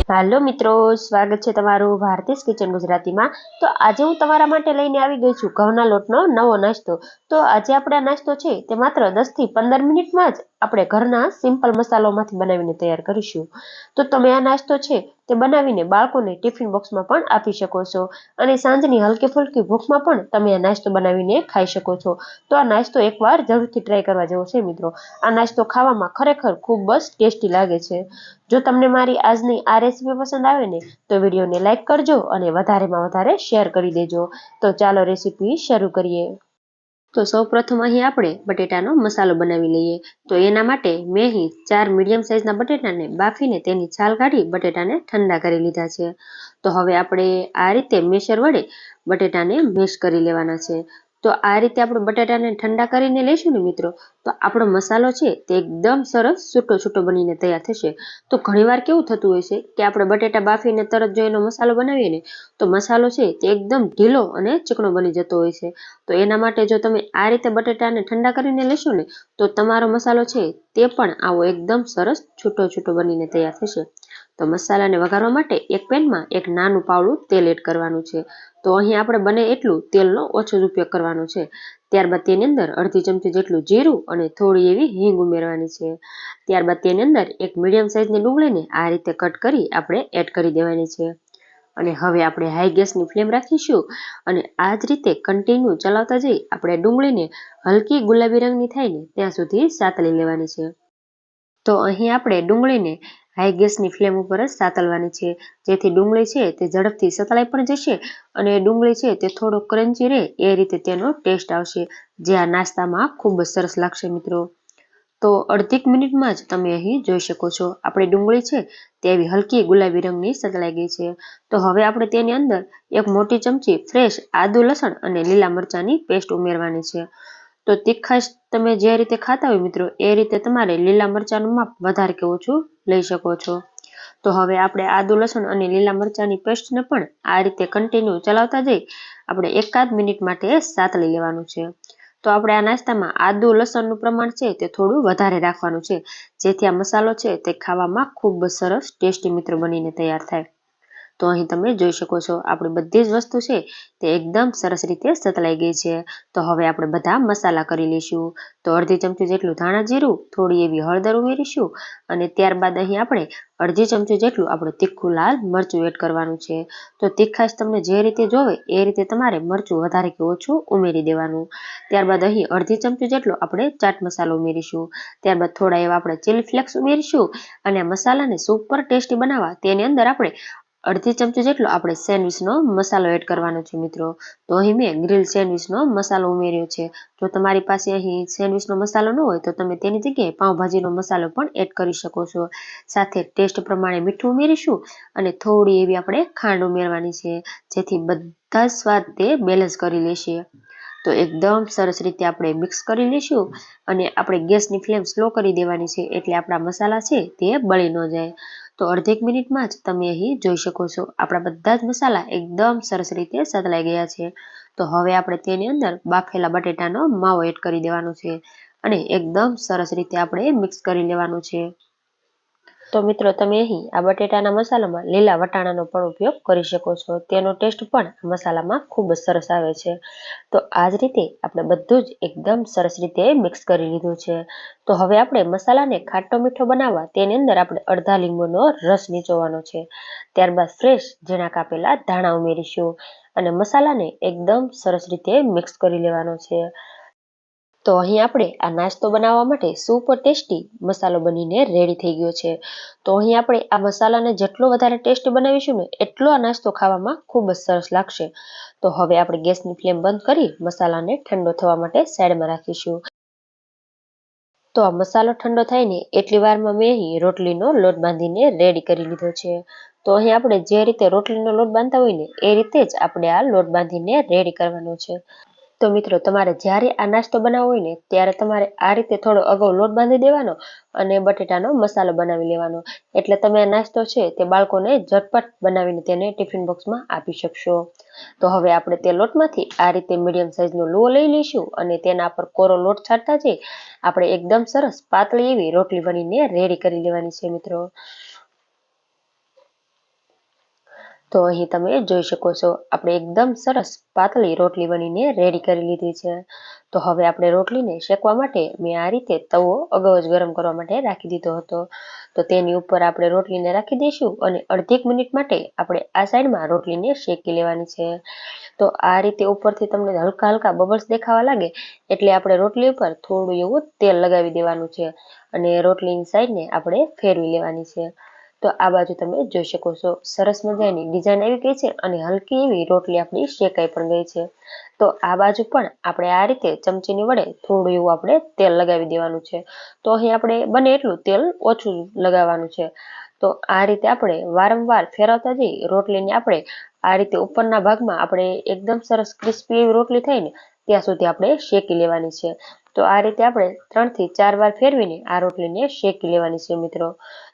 હાલો મિત્રો, સ્વાગત છે તમારું ભારતીસ કિચન ગુજરાતીમાં। તો આજે હું તમારા માટે લઈને આવી ગઈ છું ઘઉંના લોટનો નવો નાસ્તો। તો આજે આપણે આ નાસ્તો છે તે માત્ર 10 થી 15 મિનિટમાં જ આપણે ઘરના સિમ્પલ મસાલાઓમાંથી બનાવીને તૈયાર કરીશું। તો તમે આ નાસ્તો છે તે બનાવીને બાળકોને ટિફિન બોક્સમાં પણ આપી શકો છો અને સાંજની હલકી ફુલકી ભૂખમાં પણ તમે આ નાસ્તો બનાવીને ખાઈ શકો છો। તો આ નાસ્તો એકવાર જરૂરથી ટ્રાય કરવા જેવો છે મિત્રો। આ નાસ્તો ખાવામાં ખરેખર ખૂબ જ ટેસ્ટી લાગે છે। જો તમને મારી આજની આ રેસીપી પસંદ આવે ને તો વિડીયોને લાઇક કરજો અને વધારેમાં વધારે શેર કરી દેજો। તો ચાલો રેસીપી શરૂ કરીએ। તો સૌપ્રથમ અહીં આપણે બટેટાનો મસાલો બનાવી લઈએ। તો એના માટે મેં અહીં 4 મીડિયમ સાઇઝના બટેટાને બાફીને તેની છાલ કાઢી બટેટાને ઠંડા કરી લીધા છે। તો હવે આપણે આ રીતે મેશર વડે બટેટાને મેશ કરી લેવાના છે। તો આ રીતે આપણે બટેટાને ઠંડા કરીને લઈશું ને મિત્રો, તો આપણો મસાલો છે તે એકદમ સરસ છૂટો છૂટો બનીને તૈયાર થશે। તો ઘણીવાર કેવું થતું હોય છે કે આપણે બટેટા બાફીને તરત જો એનો મસાલો બનાવીએ ને તો મસાલો છે તે એકદમ ઢીલો અને ચીકણો બની જતો હોય છે। તો એના માટે જો તમે આ રીતે બટેટાને ઠંડા કરીને લેશો ને તો તમારો મસાલો છે તે પણ આવો એકદમ સરસ છૂટો છૂટો બનીને તૈયાર થશે। તો મસાલાને વઘારવા માટે એક પેનમાં એક નાનું પાવડું તેલ એડ કરવાનું છે। તો અહીં આપણે બને એટલું તેલનો ઓછો જ ઉપયોગ કરવાનો છે। ત્યારબાદ તેની અંદર અડધી ચમચી જેટલું જીરું અને થોડી એવી હિંગ ઉમેરવાની છે। ત્યારબાદ તેની અંદર એક મીડિયમ સાઇઝની ડુંગળીને આ રીતે કટ કરી આપણે એડ કરી દેવાની છે। અને હવે આપણે હાઈ ગેસની ફ્લેમ રાખીશું અને આ જ રીતે કન્ટિન્યુ ચલાવતા જઈ આપણે ડુંગળીને હલકી ગુલાબી રંગની થાય ને ત્યાં સુધી સાતળી લેવાની છે। તો અહીં આપણે ડુંગળીને હાઈ ગેસની ફ્લેમ ઉપર જ સાતળવાની છે, જેથી ડુંગળી છે તે ઝડપથી સતળાઈ પણ જશે અને ડુંગળી છે તે થોડો ક્રન્ચી રહે એ રીતે તેનો ટેસ્ટ આવશે, જે આ નાસ્તામાં ખૂબ જ સરસ લાગશે મિત્રો। તો અડધીક મિનિટમાં જ તમે અહીં જોઈ શકો છો આપણી ડુંગળી છે તે એવી હલકી ગુલાબી રંગની સતળાઈ ગઈ છે। તો હવે આપણે તેની અંદર એક મોટી ચમચી ફ્રેશ આદુ, લસણ અને લીલા મરચાંની પેસ્ટ ઉમેરવાની છે। તો તીખાશ તમે જે રીતે ખાતા હોય મિત્રો એ રીતે તમારે લીલા મરચાંનું માપ વધારે કે ઓછું લઈ શકો છો। તો હવે આપણે આદુ, લસણ અને લીલા મરચાંની પેસ્ટને પણ આ રીતે કન્ટિન્યુ ચલાવતા જઈ આપણે એકાદ મિનિટ માટે સાતળી લેવાનું છે। તો આપણે આ નાસ્તામાં આદુ, લસણનું પ્રમાણ છે તે થોડું વધારે રાખવાનું છે, જેથી આ મસાલો છે તે ખાવામાં ખૂબ જ સરસ ટેસ્ટી મિત્રો બનીને તૈયાર થાય। તો અહીં તમે જોઈ શકો છો આપણી બધી જ વસ્તુ છે તે એકદમ સરસ રીતે સતળાઈ ગઈ છે। તો હવે આપણે બધા મસાલા કરી લઈશું। તો અડધી ચમચી જેટલું ધાણા જીરું, થોડી એવી હળદર ઉમેરીશું અને ત્યારબાદ અહીં આપણે અડધી ચમચી જેટલું આપણે તીખું લાલ મરચું એડ કરવાનું છે। તો તીખાશ તમને જે રીતે જોવે એ રીતે તમારે મરચું વધારે કે ઓછું ઉમેરી દેવાનું। ત્યારબાદ અહીં અડધી ચમચી જેટલો આપણે ચાટ મસાલો ઉમેરીશું। ત્યારબાદ થોડા એવા આપણે ચીલી ફ્લેક્સ ઉમેરીશું અને મસાલાને સુપર ટેસ્ટી બનાવવા તેની અંદર આપણે અડધી ચમચી જેટલો આપણે સેન્ડવિચનો મસાલો એડ કરવાનો છે મિત્રો। તો અહીં મેં ગ્રીલ સેન્ડવિચનો મસાલો ઉમેર્યો છે। જો તમારી પાસે અહીં સેન્ડવિચનો મસાલો ન હોય તો તમે તેની જગ્યાએ પાઉંભાજીનો મસાલો પણ એડ કરી શકો છો। સાથે ટેસ્ટ પ્રમાણે મીઠું ઉમેરીશું અને થોડી એવી આપણે ખાંડ ઉમેરવાની છે, જેથી બધા જ સ્વાદ તે બેલેન્સ કરી લેશે। તો એકદમ સરસ રીતે આપણે મિક્સ કરી લઈશું અને આપણે ગેસની ફ્લેમ સ્લો કરી દેવાની છે, એટલે આપણા મસાલા છે તે બળી ન જાય। તો અડધીક મિનિટમાં જ તમે અહીં જોઈ શકો છો આપણા બધા જ મસાલા એકદમ સરસ રીતે સતળાઈ ગયા છે। તો હવે આપણે તેની અંદર બાફેલા બટેટાનો માવો એડ કરી દેવાનો છે અને એકદમ સરસ રીતે આપણે મિક્સ કરી લેવાનું છે। તો મિત્રો તમે અહીં આ બટેટાના મસાલામાં લીલા વટાણાનો પણ ઉપયોગ કરી શકો છો, તેનો ટેસ્ટ પણ મસાલામાં ખૂબ જ સરસ આવે છે। તો આ જ રીતે આપણે બધું જ એકદમ સરસ રીતે મિક્સ કરી લીધું છે। તો હવે આપણે મસાલાને ખાટો મીઠો બનાવવા તેની અંદર આપણે અડધા લીંબુનો રસ નીચોવાનો છે। ત્યારબાદ ફ્રેશ ઝીણા કાપેલા ધાણા ઉમેરીશું અને મસાલાને એકદમ સરસ રીતે મિક્સ કરી લેવાનો છે। તો અહીં આપણે આ નાસ્તો બનાવવા માટે સુપર ટેસ્ટી મસાલો બનીને રેડી થઈ ગયો છે। તો અહીં આપણે આ મસાલાને જેટલો વધારે ટેસ્ટી બનાવીશું ને એટલો આ નાસ્તો ખાવામાં ખૂબ જ સરસ લાગશે। તો હવે આપણે ગેસની ફ્લેમ બંધ કરી મસાલાને ઠંડો થવા માટે સાઈડમાં રાખીશું। તો આ મસાલો ઠંડો થાય ને એટલી વારમાં મેં અહીં રોટલીનો લોટ બાંધીને રેડી કરી લીધો છે। તો અહીં આપણે જે રીતે રોટલીનો લોટ બાંધતા હોય ને એ રીતે જ આપણે આ લોટ બાંધીને રેડી કરવાનો છે। તો મિત્રો તમારે જ્યારે આ નાસ્તો બનાવવો હોય ને ત્યારે તમારે આ રીતે થોડો અગાઉ લોટ બાંધી દેવાનો અને બટેટાનો મસાલો બનાવી લેવાનો, એટલે તમે આ નાસ્તો છે તે બાળકોને ઝટપટ બનાવીને તેને ટિફિન બોક્સમાં આપી શકશો। તો હવે આપણે તે લોટમાંથી આ રીતે મીડિયમ સાઇઝનો લુઓ લઈ લઈશું અને તેના પર કોરો લોટ છાંટતા જઈ આપણે એકદમ સરસ પાતળી એવી રોટલી બનીને રેડી કરી લેવાની છે મિત્રો। તો અહીં તમે જોઈ શકો છો આપણે એકદમ સરસ પાતળી રોટલી બનીને રેડી કરી લીધી છે. તો હવે આપણે રોટલીને શેકવા માટે મેં આ રીતે તવો અગાઉ જ ગરમ કરવા માટે રાખી દીધો હતો. તો તેની ઉપર આપણે રોટલીને રાખી દઈશું અને અડધીક મિનિટ માટે આપણે આ સાઈડમાં રોટલીને શેકી લેવાની છે. તો આ રીતે ઉપરથી તમને હલકા હલકા બબલ્સ દેખાવા લાગે એટલે આપણે રોટલી ઉપર થોડું એવું તેલ લગાવી દેવાનું છે અને રોટલીની સાઈડને આપણે ફેરવી લેવાની છે. તો આ બાજુ તમે જોઈ શકો છો સરસ મજાની ડિઝાઇન આવી ગઈ છે અને હલકી એવી રોટલી આપણી શેકાઈ પણ ગઈ છે. તો આ બાજુ પણ આપણે આ રીતે ચમચીની વડે થોડું એવું આપણે તેલ લગાવી દેવાનું છે. તો અહીં આપણે બને એટલું તેલ ઓછું લગાવવાનું છે. તો આ રીતે આપણે વારંવાર ફેરવતા જઈ રોટલીને આપણે આ રીતે ઉપરના ભાગમાં આપણે એકદમ સરસ ક્રિસ્પી એવી રોટલી થાય ને ત્યાં સુધી આપણે શેકી લેવાની છે. તો આ રીતે આપણે 3 થી 4 વાર ફેરવીને આ રોટલીને શેકી લેવાની છે મિત્રો.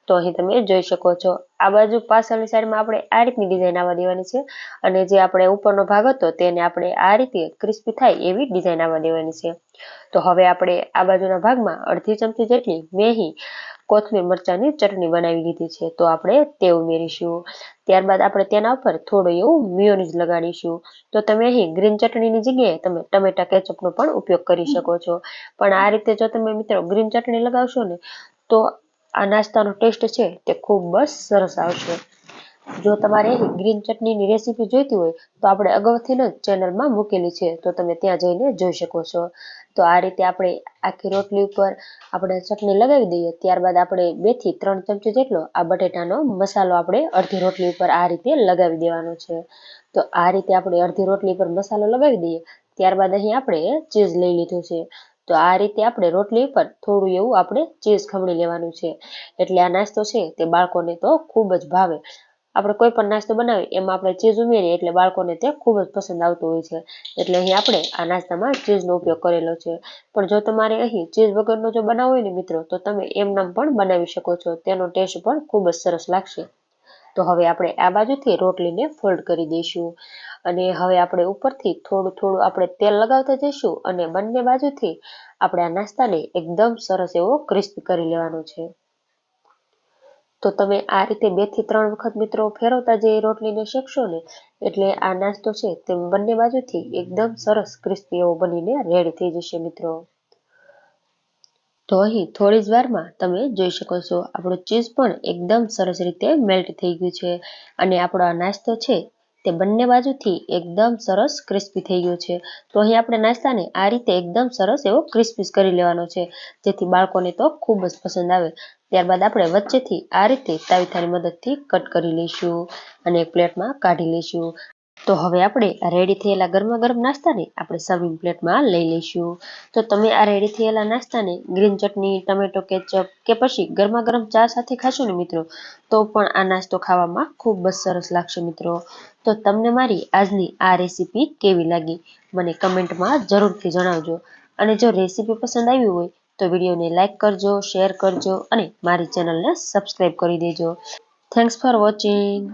તો અહીં તમે જોઈ શકો છો આ બાજુ પાછળની સાઈડમાં આપણે આ રીતની ડિઝાઇન આવવા દેવાની છે અને જે આપણે ઉપરનો ભાગ હતો તેને આપણે આ રીતે ક્રિસ્પી થાય એવી ડિઝાઇન આવવા દેવાની છે. તો હવે આપણે આ બાજુના ભાગમાં અડધી ચમચી જેટલી મેં અહીં કોથમીર મરચાંની ચટણી બનાવી લીધી છે. તો આપણે તે ઉમેરીશું. ત્યારબાદ આપણે તેના ઉપર થોડું એવું મિયોનીઝ લગાડીશું. તો તમે અહીં ગ્રીન ચટણીની જગ્યાએ તમે ટમેટા કેચઅપનો પણ ઉપયોગ કરી શકો છો. પણ આ રીતે જો તમે મિત્રો ગ્રીન ચટણી લગાવશો ને તો આ નાસ્તાનો ટેસ્ટ છે તે ખૂબ જ સરસ આવશે. જો તમારે ગ્રીન ચટણીની રેસીપી જોઈતી હોય તો આપણે અગાઉથી જ ચેનલમાં મૂકેલી છે, તો તમે ત્યાં જઈને જોઈ શકો છો. તો આ રીતે આપણે આખી રોટલી ઉપર આપણે ચટણી લગાવી દઈએ. ત્યારબાદ આપણે 2 થી 3 ચમચી જેટલો આ બટેટાનો મસાલો આપણે અડધી રોટલી ઉપર આ રીતે લગાવી દેવાનો છે. તો આ રીતે આપણે અડધી રોટલી પર મસાલો લગાવી દઈએ. ત્યારબાદ અહીં આપણે ચીઝ લઈ લીધું છે. તો આ રીતે આપણે રોટલી ઉપર થોડું એવું આપણે ચીઝ ખમણી લેવાનું છે. એટલે આ નાસ્તો છે તે બાળકોને તો ખૂબ જ ભાવે. આપણે કોઈ પણ નાસ્તો બનાવીએ એમાં આપણે ચીઝ ઉમેરીએ એટલે બાળકોને તે ખૂબ જ પસંદ આવતું હોય છે. એટલે અહીં આપણે આ નાસ્તામાં ચીઝનો ઉપયોગ કરેલો છે. પણ જો તમારે અહીં ચીઝ વગરનો જો બનાવવો હોય ને મિત્રો તો તમે એમનેમ પણ બનાવી શકો છો. તેનો ટેસ્ટ પણ ખૂબ જ સરસ લાગશે. તો હવે આપણે આ બાજુથી રોટલીને ફોલ્ડ કરી દઈશું અને હવે આપણે ઉપરથી થોડું આપણે તેલ લગાવતા જઈશું અને બંને બાજુથી આપણે આ નાસ્તાને એકદમ સરસ એવો ક્રિસ્પી કરી લેવાનો છે. તો તમે આ રીતે 2 થી 3 વખત મિત્રો ફેરવતા જે રોટલીને શેકશો ને એટલે આ નાસ્તો છે તે બંને બાજુથી એકદમ સરસ ક્રિસ્પી એવો બનીને રેડી થઈ જશે મિત્રો. તો અહીં થોડી જ વારમાં તમે જોઈ શકો છો આપણું ચીઝ પણ એકદમ સરસ રીતે મેલ્ટ થઈ ગયું છે અને આપણો આ નાસ્તો છે તે બંને બાજુથી એકદમ સરસ ક્રિસ્પી થઈ ગયો છે. તો અહીં આપણે નાસ્તાને આ રીતે એકદમ સરસ એવો ક્રિસ્પી કરી લેવાનો છે જેથી બાળકોને તો ખૂબ જ પસંદ આવે. ત્યારબાદ આપણે વચ્ચેથી આ રીતે તાવીથાની મદદથી કટ કરી લઈશું અને એક પ્લેટમાં કાઢી લઈશું. તો હવે આપણે આ રેડી થયેલા ગરમા ગરમ નાસ્તાને આપણે સર્વિંગ પ્લેટમાં લઈ લઈશું. તો તમે આ રેડી થયેલા નાસ્તાને ગ્રીન ચટણી, ટમેટો કેચઅપ કે પછી ગરમા ગરમ ચા સાથે ખાશો ને મિત્રો તો પણ આ નાસ્તો ખાવામાં ખૂબ જ સરસ લાગશે મિત્રો. તો તમને મારી આજની આ રેસીપી કેવી લાગી મને કમેન્ટમાં જરૂરથી જણાવજો. અને જો રેસીપી પસંદ આવી હોય તો વિડીયોને લાઇક કરજો, શેર કરજો અને મારી ચેનલને સબસ્ક્રાઈબ કરી દેજો. Thanks for watching.